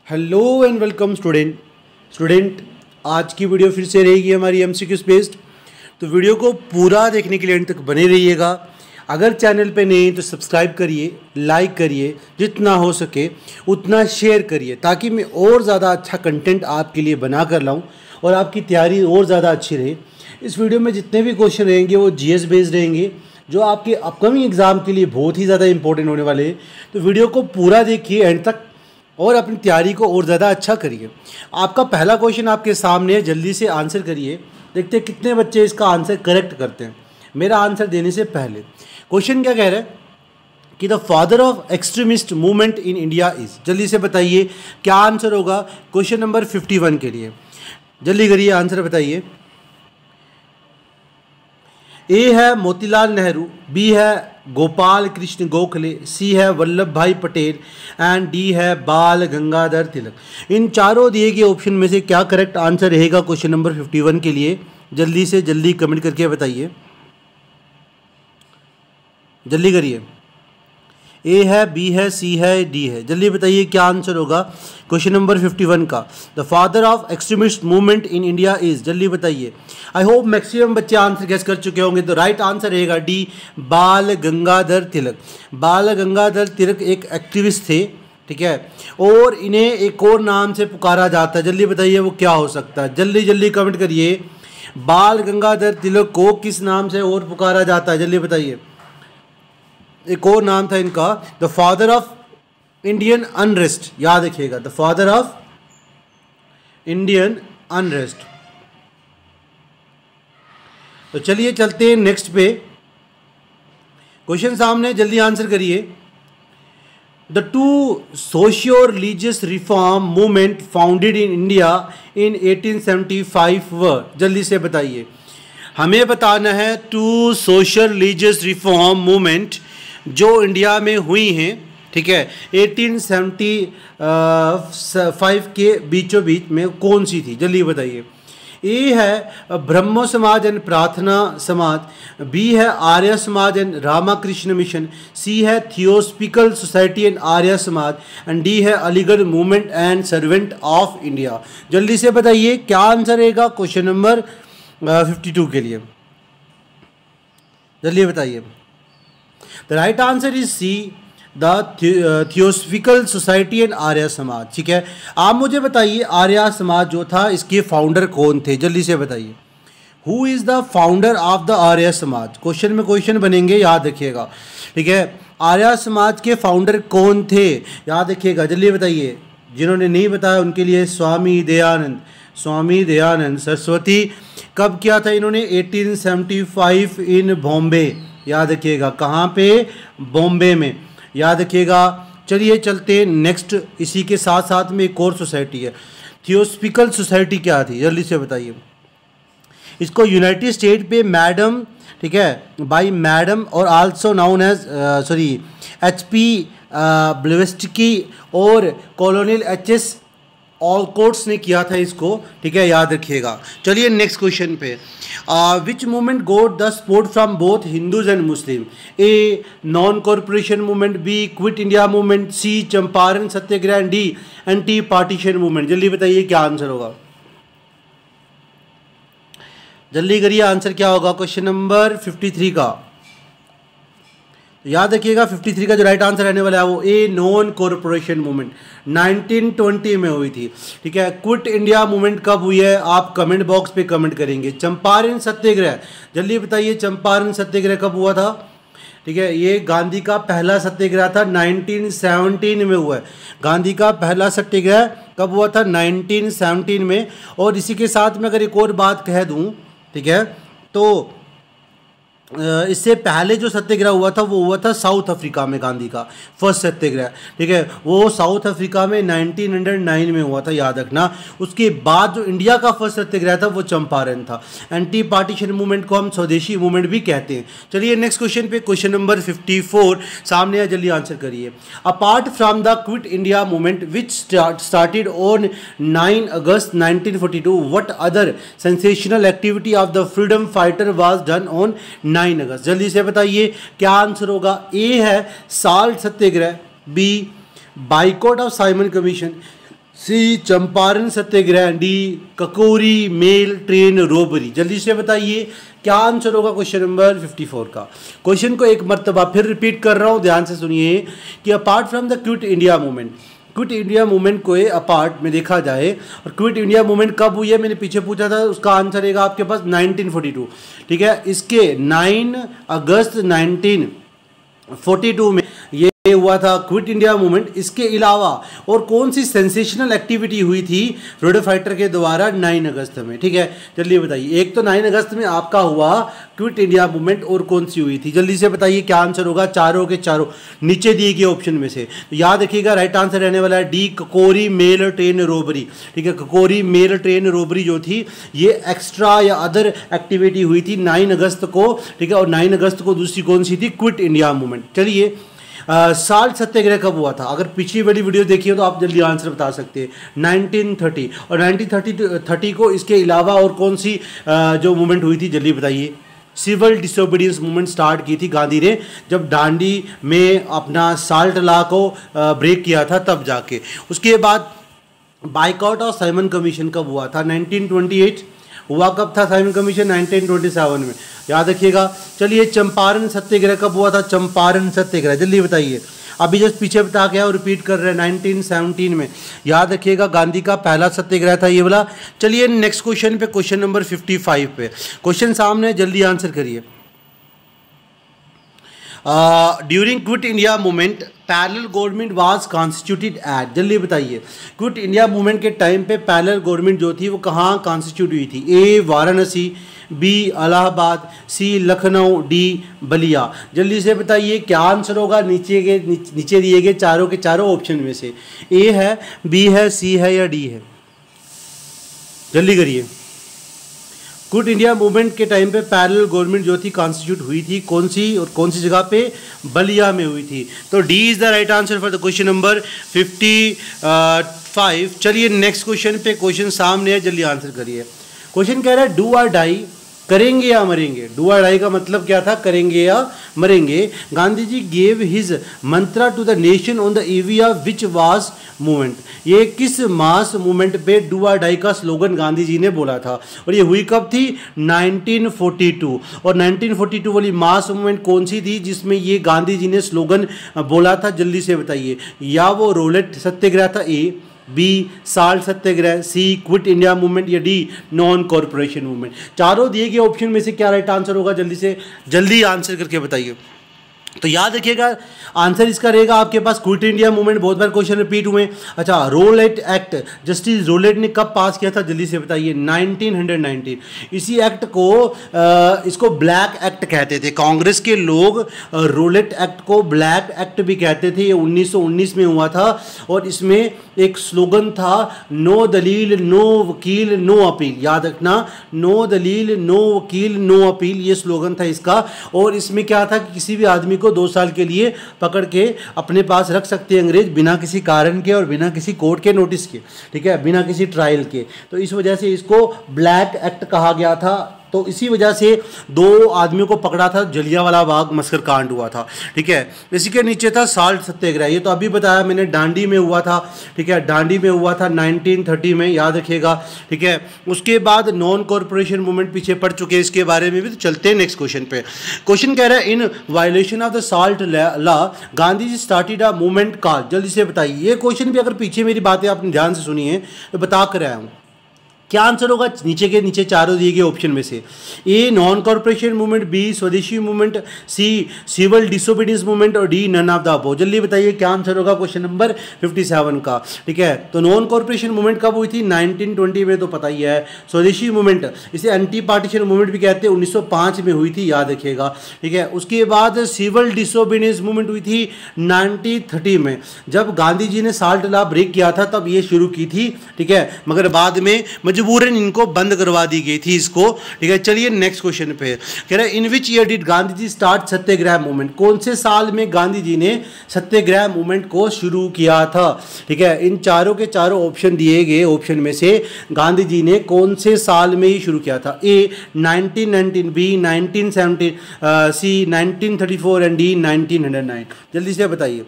Hello and welcome student आज की video फिर से रहेगी हमारी एमसीक्यूज बेस्ड। तो वीडियो को पूरा देखने के लिए अंत तक बने रहिएगा। अगर चैनल पे नहीं तो सब्सक्राइब करिए, लाइक करिए, जितना हो सके उतना शेयर करिए ताकि मैं और ज़्यादा अच्छा कंटेंट आपके लिए बना कर लाऊँ और आपकी तैयारी और ज़्यादा अच्छी रहे। इस वीडियो में जितने भी क्वेश्चन रहेंगे वो जीएस बेस्ड रहेंगे जो आपके अपकमिंग एग्ज़ाम के लिए बहुत ही ज़्यादा इंपॉर्टेंट होने वाले हैं। तो वीडियो को पूरा देखिए एंड तक और अपनी तैयारी को और ज़्यादा अच्छा करिए। आपका पहला क्वेश्चन आपके सामने है, जल्दी से आंसर करिए। देखते हैं कितने बच्चे इसका आंसर करेक्ट करते हैं मेरा आंसर देने से पहले। क्वेश्चन क्या कह रहा है कि the father of extremist movement in India is. जल्दी से बताइए क्या आंसर होगा क्वेश्चन नंबर 51 के लिए। जल्दी करिए आंसर बताइए। ए है मोतीलाल नेहरू, बी है गोपाल कृष्ण गोखले, सी है वल्लभ भाई पटेल एंड डी है बाल गंगाधर तिलक। इन चारों दिए गए ऑप्शन में से क्या करेक्ट आंसर रहेगा क्वेश्चन नंबर 51 के लिए? जल्दी से जल्दी कमेंट करके बताइए, जल्दी करिए। ए है, बी है, सी है, डी है। जल्दी बताइए क्या आंसर होगा क्वेश्चन नंबर 51 का। The father of extremist movement in India is. जल्दी बताइए। आई होप मैक्सिमम बच्चे आंसर गेस कर चुके होंगे। तो राइट आंसर रहेगा डी, बाल गंगाधर तिलक। बाल गंगाधर तिलक एक एक्टिविस्ट थे, ठीक है, और इन्हें एक और नाम से पुकारा जाता है। जल्दी बताइए वो क्या हो सकता है? जल्दी जल्दी कमेंट करिए। बाल गंगाधर तिलक को किस नाम से और पुकारा जाता है? जल्दी बताइए। एक और नाम था इनका, the father of Indian unrest. याद रखिएगा, the father of Indian unrest. तो चलिए चलते हैं नेक्स्ट पे। क्वेश्चन सामने, जल्दी आंसर करिए। The two socio religious reform movement founded in India in 1875 were. जल्दी से बताइए। हमें बताना है two social religious reform movement जो इंडिया में हुई हैं, ठीक है, 1875 के बीचों बीच में कौन सी थी? जल्दी बताइए। ए है ब्रह्मो समाज एंड प्रार्थना समाज, बी है आर्य समाज एंड रामाकृष्ण मिशन, सी है थियोसॉफिकल सोसाइटी एंड आर्य समाज एंड डी है Aligarh movement and servant of India. जल्दी से बताइए क्या आंसर रहेगा क्वेश्चन नंबर 52 के लिए? जल्दी बताइए। The right answer is C, the Theosophical Society and Arya Samaj. ठीक है, आप मुझे बताइए आर्य समाज जो था इसके फाउंडर कौन थे? जल्दी से बताइए। Who is the founder of the Arya Samaj? Question में क्वेश्चन बनेंगे, याद रखिएगा, ठीक है। आर्य समाज के फाउंडर कौन थे? याद रखिएगा, जल्दी बताइए। जिन्होंने नहीं बताया उनके लिए स्वामी दयानंद। स्वामी दयानंद सरस्वती। कब किया था इन्होंने? 1875 इन बॉम्बे। याद रखिएगा, कहाँ पे? बॉम्बे में। याद रखिएगा। चलिए चलते हैं नेक्स्ट। इसी के साथ साथ में एक और सोसाइटी है, थियोसॉफिकल सोसाइटी क्या थी? जल्दी से बताइए। इसको यूनाइटेड स्टेट पे मैडम, ठीक है, बाई मैडम और आल्सो नाउन एज HP ब्लेवेस्टकी और कॉलोनियल HS ऑलकोट्स ने किया था इसको, ठीक है, याद रखिएगा। चलिए नेक्स्ट क्वेश्चन पे। Which movement got the support from both Hindus and Muslim? A non corporation movement, B quit India movement, C Champaran satyagraha and D anti partition movement. जल्दी बताइए क्या आंसर होगा? जल्दी करिए, आंसर क्या होगा क्वेश्चन नंबर 53 का? याद रखिएगा 53 का जो राइट आंसर रहने वाला है वो ए नॉन कॉरपोरेशन मूवमेंट 1920 में हुई थी, ठीक है। क्विट इंडिया मूवमेंट कब हुई है आप कमेंट बॉक्स पे कमेंट करेंगे। चंपारण सत्याग्रह, जल्दी बताइए चंपारण सत्याग्रह कब हुआ था? ठीक है, ये गांधी का पहला सत्याग्रह था, 1917 में हुआ है। गांधी का पहला सत्याग्रह कब हुआ था? 1917 में। और इसी के साथ में अगर एक और बात कह दूँ, ठीक है, तो इससे पहले जो सत्याग्रह हुआ था वो हुआ था साउथ अफ्रीका में, गांधी का फर्स्ट सत्याग्रह, ठीक है, वो साउथ अफ्रीका में 1909 में हुआ था, याद रखना। उसके बाद जो इंडिया का फर्स्ट सत्याग्रह था वो चंपारण था। एंटी पार्टीशन मूवमेंट को हम स्वदेशी मूवमेंट भी कहते हैं। चलिए नेक्स्ट क्वेश्चन पे, क्वेश्चन नंबर 54 सामने है, जल्दी आंसर करिए। Apart from the quit India Movement which started on 9 August 1942 what other sensational activity of the freedom fighter was done on 9 August? जल्दी से बताइए क्या आंसर होगा? ए है salt satyagraha, B boycott of Simon Commission, C Champaran satyagraha, D Kakori mail train robbery. जल्दी से बताइए क्या आंसर होगा क्वेश्चन नंबर 54 का। क्वेश्चन को एक मर्तबा फिर रिपीट कर रहा हूँ, ध्यान से सुनिए कि apart from the quit India movement, quit India movement को अपार्ट में देखा जाए, और क्विट इंडिया मूवमेंट कब हुई है मैंने पीछे पूछा था, उसका आंसर रहेगा आपके पास 1942। ठीक है, इसके 9 अगस्त 1942 में ये हुआ था क्विट इंडिया मूवमेंट। इसके अलावा और कौन सी सेंसेशनल एक्टिविटी हुई थी फ्रीडम फाइटर के द्वारा 9 अगस्त में। ठीक है, जल्दी बताइए, एक तो 9 अगस्त में आपका हुआ क्विट इंडिया मूवमेंट, और कौन सी हुई थी, जल्दी से बताइए क्या आंसर होगा चारों के चारों नीचे दिए गए ऑप्शन में से। तो याद रखिएगा राइट आंसर रहने वाला है D Kakori mail train robbery. ठीक है, ककोरी मेल ट्रेन रोबरी जो थी ये एक्स्ट्रा या अदर एक्टिविटी हुई थी 9 अगस्त को। ठीक है, और 9 अगस्त को दूसरी कौन सी थी, क्विट इंडिया मूवमेंट। चलिए साल्ट सत्याग्रह कब हुआ था, अगर पिछली वाली वीडियो देखिए तो आप जल्दी आंसर बता सकते हैं, 1930। और 1930 को इसके अलावा और कौन सी जो मूवमेंट हुई थी, जल्दी बताइए। सिविल डिसोबीडियंस मूवमेंट स्टार्ट की थी गांधी ने जब दांडी में अपना साल्ट लॉ को ब्रेक किया था तब जाके। उसके बाद बाइकआउट ऑफ साइमन कमीशन कब हुआ था, 1928 हुआ। कब था साइमन कमीशन, 1927 में, याद रखिएगा। चलिए चंपारण सत्याग्रह कब हुआ था, चंपारण सत्याग्रह जल्दी बताइए। अभी जस्ट पीछे बता के और रिपीट कर रहे हैं, 1917 में, याद रखिएगा गांधी का पहला सत्याग्रह था ये वाला। चलिए नेक्स्ट क्वेश्चन पे, क्वेश्चन नंबर 55 पे क्वेश्चन सामने, जल्दी आंसर करिए। During quit India movement parallel government was constituted at, जल्दी बताइए। क्विट इंडिया मूवमेंट के टाइम पे पैरेलल गवर्नमेंट जो थी वो कहाँ कॉन्स्टिट्यूट हुई थी, A Varanasi, B Allahabad, C Lucknow, D Ballia. जल्दी से बताइए क्या आंसर होगा नीचे दिए गए चारों के चारों ऑप्शन में से, ए है, बी है, सी है या डी है, जल्दी करिए। क्विट इंडिया मूवमेंट के टाइम पे पैरेलल गवर्नमेंट जो थी कॉन्स्टिट्यूट हुई थी कौन सी, और कौन सी जगह पे, बलिया में हुई थी। तो D is the right answer for the question number 55। चलिए नेक्स्ट क्वेश्चन पे, क्वेश्चन सामने है, जल्दी आंसर करिए। क्वेश्चन कह रहा है डू और डाई, करेंगे या मरेंगे। डू और डाई का मतलब क्या था, करेंगे या मरेंगे। Gandhi ji gave his mantra to the nation on the eve of which was movement, ये किस मास मूवमेंट पे डू और डाई का स्लोगन गांधी जी ने बोला था, और ये हुई कब थी, 1942। और 1942 वाली मास मूवमेंट कौन सी थी जिसमें ये गांधी जी ने स्लोगन बोला था, जल्दी से बताइए। या वो रोलेट सत्याग्रह था, ए, बी साल्ट सत्याग्रह, सी क्विट इंडिया मूवमेंट, या डी नॉन कॉरपोरेशन मूवमेंट। चारों दिए गए ऑप्शन में से क्या राइट आंसर होगा, जल्दी से जल्दी आंसर करके बताइए। तो याद रखिएगा आंसर इसका रहेगा आपके पास क्विट इंडिया मूवमेंट। बहुत बार क्वेश्चन रिपीट हुए। अच्छा, रोलेट एक्ट जस्टिस रोलेट ने कब पास किया था, जल्दी से बताइए, 1919। इसी एक्ट को इसको ब्लैक एक्ट कहते थे कांग्रेस के लोग, रोलेट एक्ट को ब्लैक एक्ट भी कहते थे। ये 1919 में हुआ था, और इसमें एक स्लोगन था, नो दलील नो वकील नो अपील। याद रखना, नो दलील नो वकील नो अपील, ये स्लोगन था इसका। और इसमें क्या था कि किसी भी आदमी को 2 साल के लिए पकड़ के अपने पास रख सकते हैं अंग्रेज, बिना किसी कारण के और बिना किसी कोर्ट के नोटिस के, ठीक है, बिना किसी ट्रायल के। तो इस वजह से इसको ब्लैक एक्ट कहा गया था। तो इसी वजह से 2 आदमियों को पकड़ा था, जलियांवाला बाग मस्कर कांड हुआ था। ठीक है, इसी के नीचे था साल्ट सत्याग्रह, ये तो अभी बताया मैंने, दांडी में हुआ था। ठीक है, दांडी में हुआ था 1930 में, याद रखिएगा। ठीक है, उसके बाद नॉन कॉरपोरेशन मूवमेंट पीछे पड़ चुके हैं, इसके बारे में भी। तो चलते हैं नेक्स्ट क्वेश्चन पे। क्वेश्चन कह रहा है in violation of the salt law Gandhi ji started a movement called, जल्दी से बताइए। ये क्वेश्चन भी अगर पीछे मेरी बातें आपने ध्यान से सुनी है तो बता कर आया हूँ। क्या आंसर होगा नीचे के नीचे चारों दिए गए ऑप्शन में से, A non corporation movement, B स्वदेशी movement, C civil disobedience movement, और D none of the above. जल्दी बताइए क्या आंसर होगा क्वेश्चन नंबर 57 का। ठीक है, तो नॉन कॉर्पोरेशन मूवमेंट कब हुई थी, 1920 में, तो पता ही है। स्वदेशी मूवमेंट, इसे एंटी पार्टीशन मूवमेंट भी कहते हैं, 1905 में हुई थी, याद रखिएगा। ठीक है, उसके बाद सिविल डिसोबीडियंस मूवमेंट हुई थी 1930 में, जब गांधी जी ने साल्ट लॉ ब्रेक किया था तब ये शुरू की थी। ठीक है, मगर बाद में मजबूरन इनको बंद करवा दी गई थी इसको। ठीक है, चलिए नेक्स्ट क्वेश्चन पे कह रहा है in which year did Gandhi ji start satyagraha movement, कौन से साल में गांधी जी ने सत्याग्रह मूवमेंट को शुरू किया था। ठीक है, इन चारों के चारों ऑप्शन दिए गए ऑप्शन में से गांधी जी ने कौन से साल में ही शुरू किया था, ए 1919, बी 1917, सी 1934 एंड डी 1909। जल्दी से बताइए।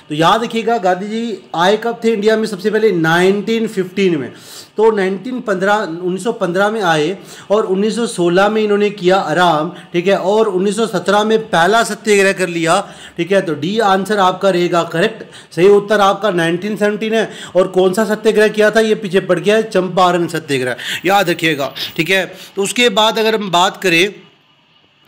तो याद रखिएगा गांधी जी आए कब थे इंडिया में, सबसे पहले 1915 में। तो 1915 में आए और 1916 में इन्होंने किया आराम, ठीक है, और 1917 में पहला सत्याग्रह कर लिया, ठीक है। तो डी आंसर आपका रहेगा करेक्ट। सही उत्तर आपका 1917 है। और कौन सा सत्याग्रह किया था, ये पीछे पड़ गया है, चंपारण सत्याग्रह, याद रखिएगा, ठीक है। तो उसके बाद अगर हम बात करें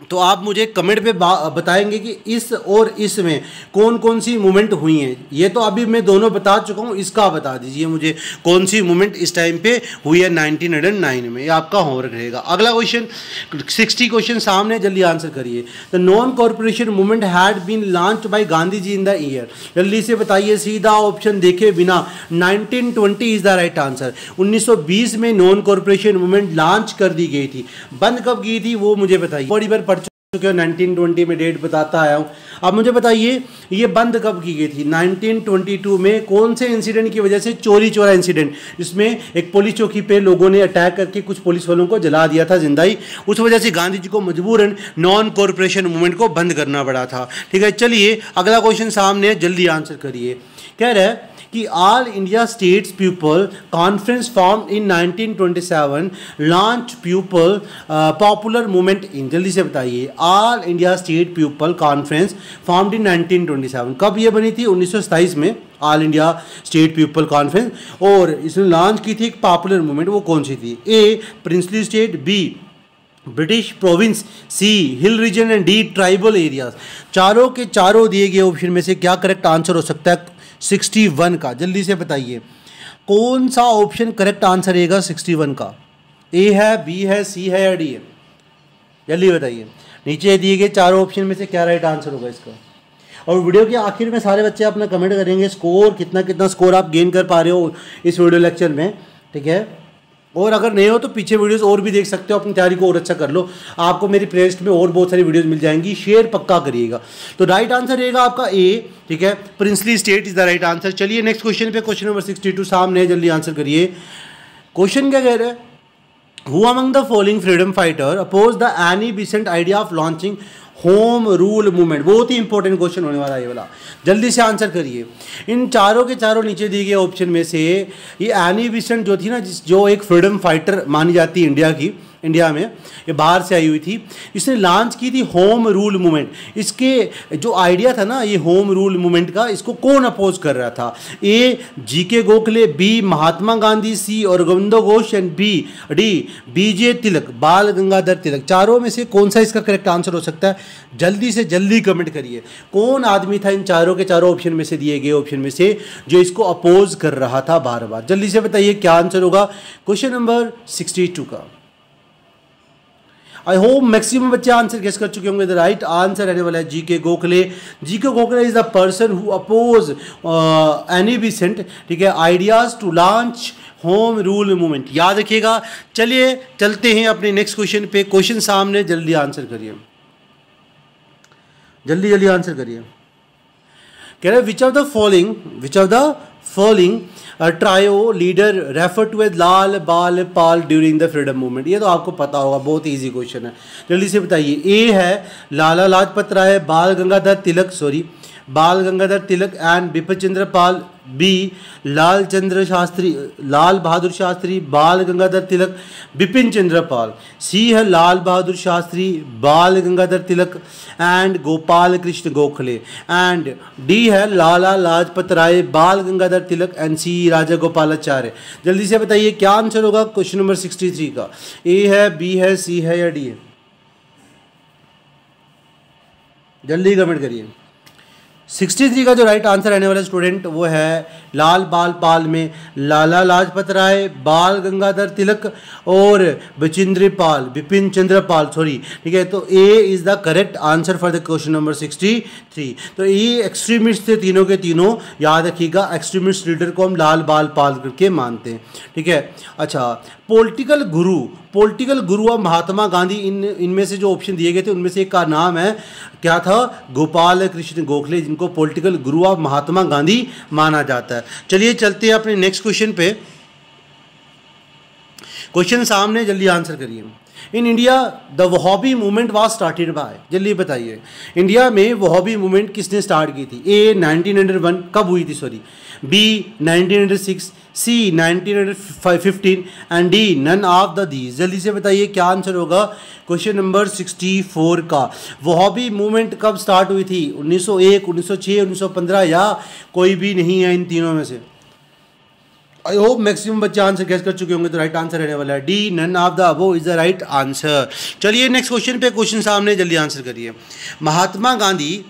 तो आप मुझे कमेंट पे बताएंगे कि इस और इस में कौन कौन सी मूवमेंट हुई हैं। ये तो अभी मैं दोनों बता चुका हूँ, इसका बता दीजिए मुझे कौन सी मूवमेंट इस टाइम पे हुई है 1909 में। ये आपका होमवर्क रहेगा। अगला क्वेश्चन 60 क्वेश्चन सामने, जल्दी आंसर करिए। The non corporation movement had been launched by Gandhi ji in the year, जल्दी से बताइए, सीधा ऑप्शन देखे बिना। 1920 इज द राइट आंसर। 1920 में नॉन कॉर्पोरेशन मूवमेंट लॉन्च कर दी गई थी। बंद कब की थी वो मुझे बताइए। बड़ी बार पढ़ चुके हो, 1920 में डेट बताता आया हूँ। अब मुझे बताइए ये बंद कब की गई थी। 1922 में कौन से इंसिडेंट की वजह से, चोरी चोरा इंसिडेंट, जिसमें एक पुलिस चौकी पे लोगों ने अटैक करके कुछ पुलिस वालों को जला दिया था जिंदा ही। उस वजह से गांधी जी को मजबूरन नॉन कॉर्पोरेशन मूवमेंट को बंद करना पड़ा था, ठीक है। चलिए अगला क्वेश्चन सामने, जल्दी आंसर करिए। कह रहा है कि all India states people conference form in 1927 launch people popular movement in, जल्दी से बताइए। All India state people conference formed in 1927, कब ये बनी थी? 1927 में all India state people conference, और इसने लॉन्च की थी एक पॉपुलर मूवमेंट, वो कौन सी थी? A princely state, B British province, C hill region and D tribal areas. चारों के चारों दिए गए ऑप्शन में से क्या करेक्ट आंसर हो सकता है 61 का? जल्दी से बताइए कौन सा ऑप्शन करेक्ट आंसर रहेगा 61 का? ए है, बी है, सी है या डी है? जल्दी बताइए। नीचे दिए गए चारों ऑप्शन में से क्या राइट आंसर होगा इसका? और वीडियो के आखिर में सारे बच्चे अपना कमेंट करेंगे स्कोर, कितना कितना स्कोर आप गेन कर पा रहे हो इस वीडियो लेक्चर में, ठीक है। और अगर नहीं हो तो पीछे वीडियोस और भी देख सकते हो, अपनी तैयारी को और अच्छा कर लो। आपको मेरी प्लेलिस्ट में और बहुत सारी वीडियोस मिल जाएंगी, शेयर पक्का करिएगा। तो राइट आंसर रहेगा आपका ए, ठीक है, princely state is the right answer. चलिए नेक्स्ट क्वेश्चन पे, क्वेश्चन नंबर 62 सामने है, जल्दी आंसर करिए। क्वेश्चन क्या कह रहा है? Who among the following freedom fighter oppose the Annie Besant idea of launching home rule movement? बहुत ही इंपॉर्टेंट क्वेश्चन होने वाला है ये वाला, जल्दी से आंसर करिए। इन चारों के चारों नीचे दिए गए ऑप्शन में से ये एनी बेसेंट जो थी ना, जो एक फ्रीडम फाइटर मानी जाती है इंडिया में, ये बाहर से आई हुई थी, इसने लॉन्च की थी होम रूल मूवमेंट। इसके जो आइडिया था ना ये होम रूल मूवमेंट का, इसको कौन अपोज कर रहा था? A GK Gokhale, B Mahatma Gandhi, C Aurobindo Ghosh and D BG Tilak, Bal Gangadhar तिलक। चारों में से कौन सा इसका करेक्ट आंसर हो सकता है? जल्दी से जल्दी कमेंट करिए। कौन आदमी था इन चारों के चारों ऑप्शन में से, दिए गए ऑप्शन में से, जो इसको अपोज कर रहा था बार बार? जल्दी से बताइए क्या आंसर होगा क्वेश्चन नंबर 62 का। आई होप मैक्सिमम बच्चे आंसर गेस कर चुके होंगे। द राइट आंसर रहने वाला है GK Gokhale. GK Gokhale is the person who oppose Annie Besant, ठीक है, ideas to launch home rule movement, याद रखिएगा। चलिए चलते हैं अपने नेक्स्ट क्वेश्चन पे। क्वेश्चन सामने, जल्दी आंसर करिए, जल्दी जल्दी आंसर करिए। कह रहे which of the following trio leader refer to as Lal Bal Pal during the freedom movement? ये तो आपको पता होगा, बहुत इजी क्वेश्चन है, जल्दी से बताइए। ए है लाला लाजपत राय, बाल गंगाधर तिलक एंड बिपिन चंद्र पाल, बी लाल बहादुर शास्त्री, बाल गंगाधर तिलक, बिपिन चंद्र पाल, सी है लाल Bahadur Shastri, Bal Gangadhar Tilak and Gopal Krishna Gokhale, and D है लाला लाजपत राय, बाल गंगाधर तिलक एंड सी राजा गोपालाचार्य। जल्दी से बताइए क्या आंसर होगा क्वेश्चन नंबर 63 का? ए है, बी है, सी है या डी है? जल्दी कमेंट करिए। 63 का जो राइट आंसर रहने वाला स्टूडेंट वो है लाल बाल पाल में लाला लाजपत राय, बाल गंगाधर तिलक और बिपिन चंद्र पाल, ठीक है। तो A is the correct answer for the question number 63। तो ये एक्सट्रीमिस्ट थे तीनों के तीनों, याद रखिएगा। एक्सट्रीमिस्ट लीडर को हम लाल बाल पाल करके मानते हैं, ठीक है। अच्छा, political Guru of Mahatma Gandhi, इनमें से जो ऑप्शन दिए गए थे उनमें से एक का नाम है, क्या था? गोपाल कृष्ण गोखले, जिनको political Guru of Mahatma Gandhi माना जाता है। चलिए चलते हैं अपने नेक्स्ट क्वेश्चन पे। क्वेश्चन सामने, जल्दी आंसर करिए। In India the Wahhabi movement was started by, जल्दी बताइए इंडिया में वहाबी मूवमेंट किसने स्टार्ट की थी? ए 1901 कब हुई थी, sorry, B 1906, C 1915 and D none of the these. जल्दी से बताइए क्या आंसर होगा क्वेश्चन नंबर 64 का। वहाबी मूवमेंट कब स्टार्ट हुई थी? 1901, 1906, 1915 या कोई भी नहीं है इन तीनों में से? आई होप मैक्सिमम बच्चे आंसर गेस कर चुके होंगे, तो राइट आंसर रहने वाला है D, none of the above is the right answer. चलिए नेक्स्ट क्वेश्चन पे, क्वेश्चन सामने, जल्दी आंसर करिए। Mahatma Gandhi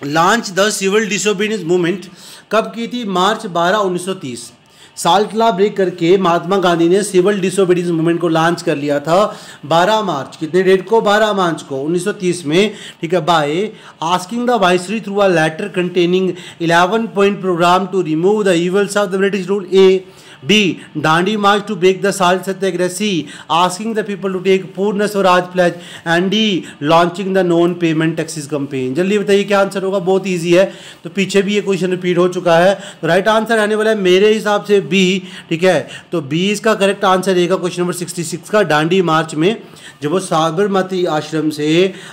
launch the civil disobedience movement कब की थी? मार्च 12, 1930। साल्ट लॉ ब्रेक करके महात्मा गांधी ने सिविल डिसोबीडियंस मूवमेंट को लॉन्च कर लिया था 12 मार्च, कितने डेट को? 12 मार्च को 1930 में, ठीक है, by asking the viceroy through a letter containing 11 point program to remove the evils of the British rule. A, B. Dandi march to break the salt satyagraha. C. Asking the people to take पूर्ण Swaraj pledge. And D. Launching the non payment taxes campaign. जल्दी बताइए क्या answer होगा, बहुत easy है, तो पीछे भी ये क्वेश्चन रिपीट हो चुका है, तो राइट आंसर आने वाला है मेरे हिसाब से बी, ठीक है, तो बी इसका करेक्ट आंसर रहेगा क्वेश्चन नंबर 66 का। डांडी मार्च में जब वो साबरमती आश्रम से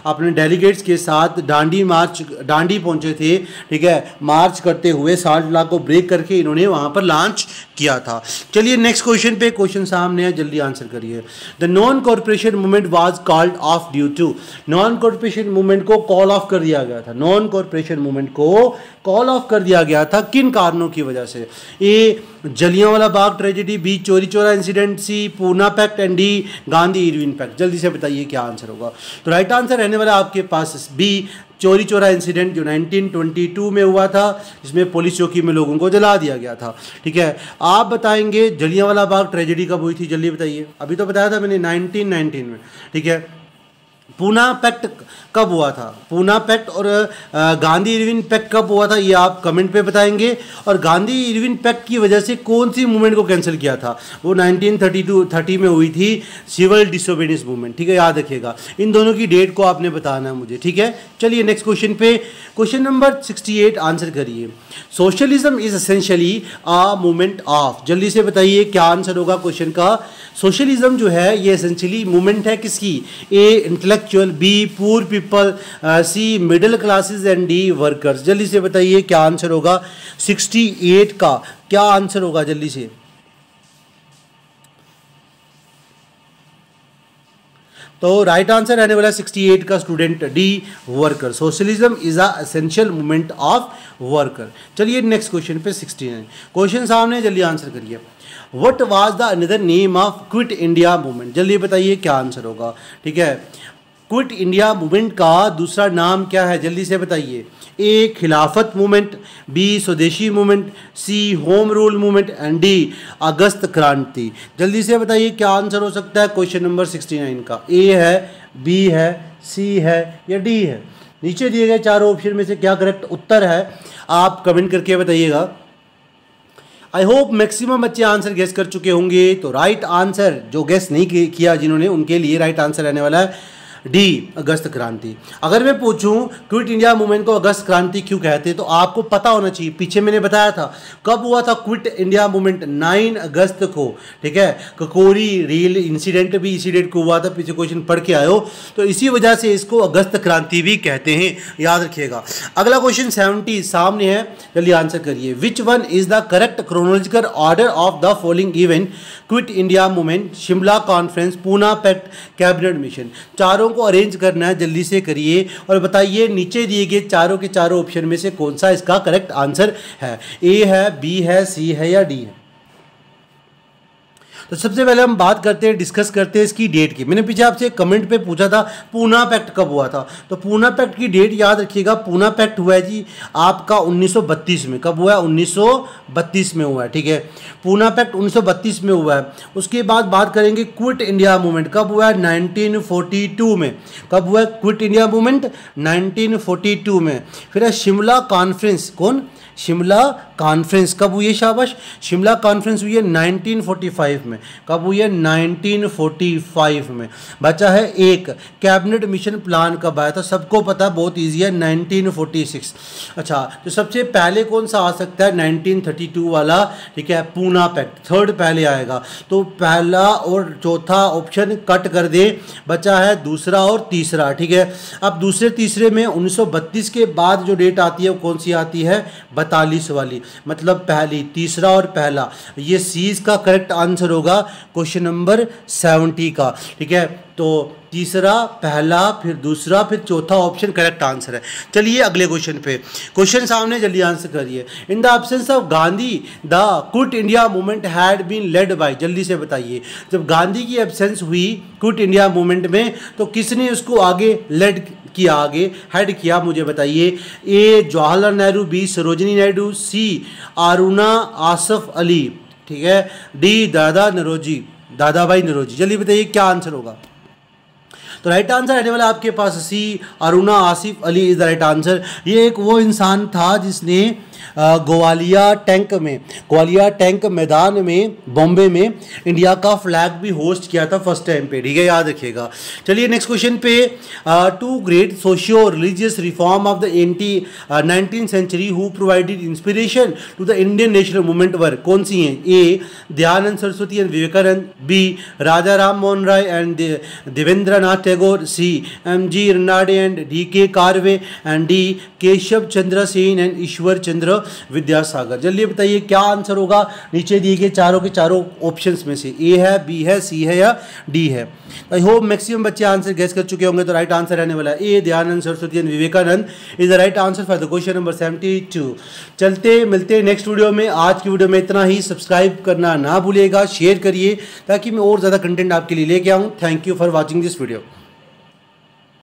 अपने डेलीगेट्स के साथ डांडी पहुंचे थे, ठीक है, मार्च करते हुए साल्ट लॉ को ब्रेक करके इन्होंने वहां पर लॉन्च किया था। चलिए नेक्स्ट क्वेश्चन पे, क्वेश्चन सामने है, जल्दी आंसर करिए। The non corporation movement was called off due to. Non corporation movement को कॉल ऑफ कर दिया गया था, नॉन कॉर्पोरेशन मूवमेंट को कॉल ऑफ कर दिया गया था किन कारणों की वजह से? A, Jallianwala Bagh tragedy, B, Chauri Chaura incident, C, Poona pact and D, Gandhi Irwin pact. जल्दी से बताइए क्या आंसर होगा, तो राइट आंसर रहने वाला आपके पास बी, चोरी चोरा इंसिडेंट, जो 1922 में हुआ था, जिसमें पुलिस चौकी में लोगों को जला दिया गया था, ठीक है। आप बताएंगे जलियांवाला बाग ट्रेजेडी कब हुई थी, जल्दी बताइए। अभी तो बताया था मैंने 1919 में, ठीक है। पूना पैक्ट कब हुआ था? पूना पैक्ट और गांधी इरविन पैक्ट कब हुआ था, ये आप कमेंट पे बताएंगे। और गांधी इरविन पैक्ट की वजह से कौन सी मूवमेंट को कैंसिल किया था? वो 1930 में हुई थी सिविल डिसोबीडियंस मूवमेंट, ठीक है, याद रखिएगा। इन दोनों की डेट को आपने बताना है मुझे, ठीक है। चलिए नेक्स्ट क्वेश्चन पे, क्वेश्चन नंबर 68 आंसर करिए। Socialism is essentially a movement of. जल्दी से बताइए क्या आंसर होगा क्वेश्चन का। सोशलिज्म जो है ये एसेंशियली मूवमेंट है किसकी? A, intellectual, B, poor people, C, middle classes and D, workers. जल्दी से बताइए क्या आंसर होगा 68 का, क्या आंसर होगा जल्दी से। तो राइट आंसर रहने वाला 68 का student D, worker. Socialism is a essential movement of worker. चलिए नेक्स्ट क्वेश्चन पे 69 क्वेश्चन सामने, जल्दी आंसर करिए। What was the another name of quit India movement? जल्दी बताइए क्या आंसर होगा, ठीक है। क्विट इंडिया मूवमेंट का दूसरा नाम क्या है, जल्दी से बताइए। ए, खिलाफत मूवमेंट, बी, स्वदेशी movement, C, home rule movement and D, August Kranti. जल्दी से बताइए क्या आंसर हो सकता है क्वेश्चन नंबर 69 का। ए है, बी है, सी है या डी है? नीचे दिए गए चारों ऑप्शन में से क्या करेक्ट उत्तर है, आप कमेंट करके बताइएगा। आई होप मैक्सिमम बच्चे आंसर गेस कर चुके होंगे, तो राइट आंसर जो गेस नहीं किया जिन्होंने, उनके लिए राइट आंसर रहने वाला है डी, अगस्त क्रांति। अगर मैं पूछूं क्विट इंडिया मूवमेंट को अगस्त क्रांति क्यों कहते हैं, तो आपको पता होना चाहिए। पीछे मैंने बताया था कब हुआ था क्विट इंडिया मूवमेंट, 9 अगस्त को, ठीक है। ककोरी रेल इंसिडेंट भी इसी डेट को हुआ था, पीछे क्वेश्चन पढ़ के आयो, तो इसी वजह से इसको अगस्त क्रांति भी कहते हैं, याद रखिएगा। अगला क्वेश्चन 70 सामने है, जल्दी आंसर करिए। Which one is the correct chronological order of the following event? Quit India movement, Shimla conference, Poona pact, cabinet mission. चारों को अरेंज करना है, जल्दी से करिए और बताइए नीचे दिए गए चारों के चारों ऑप्शन में से कौन सा इसका करेक्ट आंसर है। ए है, बी है, सी है या डी है? तो सबसे पहले हम बात करते हैं, डिस्कस करते हैं इसकी डेट की। मैंने पीछे आपसे कमेंट पे पूछा था पूना पैक्ट कब हुआ था, तो पूना पैक्ट की डेट याद रखिएगा। पूना पैक्ट हुआ है जी आपका 1932 में। कब हुआ है? 1932 में हुआ है, ठीक है। पूना पैक्ट 1932 में हुआ है। उसके बाद बात करेंगे क्विट इंडिया मूवमेंट कब हुआ है? 1942 में। कब हुआ है क्विट इंडिया मूवमेंट? 1942 में। फिर है शिमला कॉन्फ्रेंस, कौन? शिमला कॉन्फ्रेंस कब हुई है? शाबाश, शिमला कॉन्फ्रेंस हुई है 1945 में। में। कब हुई है? 1945 में। बचा है एक, कैबिनेट मिशन प्लान कब आया था? सबको पता, बहुत ईजी है, 1946। अच्छा, तो सबसे पहले कौन सा आ सकता है? 1932 वाला, ठीक है, पूना पैक्ट, थर्ड पहले आएगा। तो पहला और चौथा ऑप्शन कट कर दे, बचा है दूसरा और तीसरा, ठीक है। अब दूसरे तीसरे में 1932 के बाद जो डेट आती है वो कौन सी आती है? 42 वाली, मतलब पहली, तीसरा और पहला। ये सी का करेक्ट आंसर होगा क्वेश्चन नंबर 70 का, ठीक है। तो तीसरा, पहला, फिर दूसरा, फिर चौथा ऑप्शन करेक्ट आंसर है। चलिए अगले क्वेश्चन पे, क्वेश्चन सामने, जल्दी आंसर करिए। In the absence of Gandhi the quit India movement had been led by, जल्दी से बताइए। जब गांधी की एब्सेंस हुई क्विट इंडिया मूवमेंट में, तो किसने उसको आगे लेड किया, आगे हेड किया, मुझे बताइए। ए जवाहरलाल नेहरू, बी सरोजिनी नायडू, सी अरुणा आसफ अली, ठीक है, डी दादा भाई नौरोजी। जल्दी बताइए क्या आंसर होगा। तो राइट आंसर रहने वाला आपके पास C, Aruna Asaf Ali is the right answer. ये एक वो इंसान था जिसने ग्वालिया टैंक मैदान में, बॉम्बे में इंडिया का फ्लैग भी होस्ट किया था फर्स्ट टाइम पे, ठीक है, याद रखिएगा। चलिए नेक्स्ट क्वेश्चन पे, two great socio religious reform of the 19th century who provided inspiration to the Indian national movement were, कौन सी हैं? A Dayanand Saraswati and Vivekananda, B Raja Ram Mohan Roy and Devendra Nath Tagore, C M.G. Ranade and D.K. Karve and D Keshav Chandra Sen and Ishwar Chandra Vidyasagar. जल्दी बताइए क्या answer होगा। नीचे दिए गए चारों के चारों ऑप्शंस में से ए है, बी है, सी है या डी है। आई होप मैक्सिमम बच्चे आंसर गेस कर चुके होंगे। तो राइट आंसर रहने वाला है A Dayanand Saraswati and Vivekananda is the right answer for the question number 72। चलते मिलते नेक्स्ट वीडियो में। आज की वीडियो में इतना ही। सब्सक्राइब करना ना भूलिएगा, शेयर करिए ताकि मैं और ज़्यादा कंटेंट आपके लिए लेके आऊँ। Thank you for watching this video.